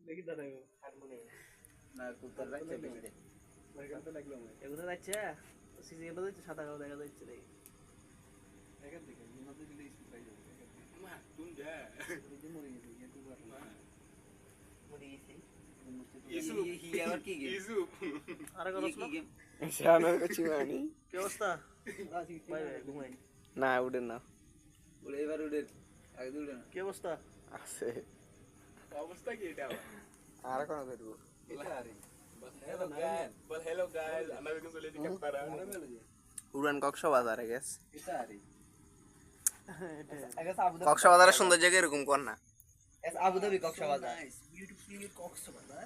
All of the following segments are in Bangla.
দেখি দাঁড়াই হারমোনি না কুত্তার বাচ্চা বেশি এখান তো লাগলো আমার এগুলো যাচ্ছে সিসি ক্যামেরা দিচ্ছে সাদা কালো দেখা যাচ্ছে রে এখান থেকে নিমাতে দিলে স্পিড পাই যাবে এখান থেকে মা তুমি যা এই যে মরে গেছে ইয়ে তুই পারবি মরে গেছি ইসু হি আবার কি গেম ইসু আরে কথা শোনো গেম শ্যামের কাছে মানে কি অবস্থা ভাই ভাই ঘুমাই না উঠেন না বলে এবার উড়ে আগে উড়ে না কি অবস্থা আছে অবস্থা কি এটা আর কোন করবো এটা আরে hello guys আমরা বিকন চলে দিকে পারা উড়ান কক্সবাজারে গেছ এটা আরে আগে আবুধাবি কক্সবাজারের সুন্দর জায়গা এরকম কর না আবুধাবি কক্সবাজার বিউটিফুল কক্সবাজার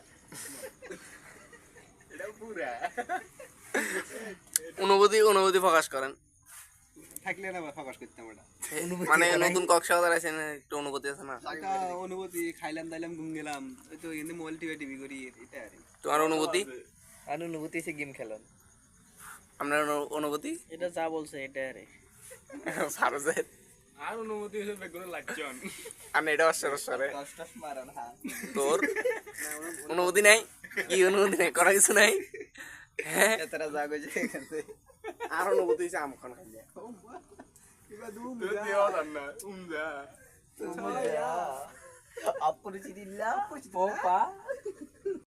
এটা পুরা অনুভূতি প্রকাশ করেন থাকলে না প্রকাশ করতাম এটা মানে নতুন কক্সবাজার আছে না একটু অনুভূতি আছে না টাকা অনুভূতি খাইলাম দাইলাম ঘুম গেলাম ওই তো এনে মোবাইল টিভি করি এটা আরে তোমার অনুভূতি আর অনুভূতি সে গেম খেলেন আপনার অনুভূতি এটা যা বলছে এটা রে সারজের আর অনুমতি হিসেবে বেগুন লাগজন আর এটা অশ্বরে কষ্ট মারান হ্যাঁ তোর অনুভূতি নাই কি অনুভূতি নাই করা কিছু নাই হ্যাঁ এতরা যা কইছে এখানে আর অনুভূতি হচ্ছে আম খান খাইলে এবার দুম তুই দেওয়া না উমজা আপনি চিনিলা পোপা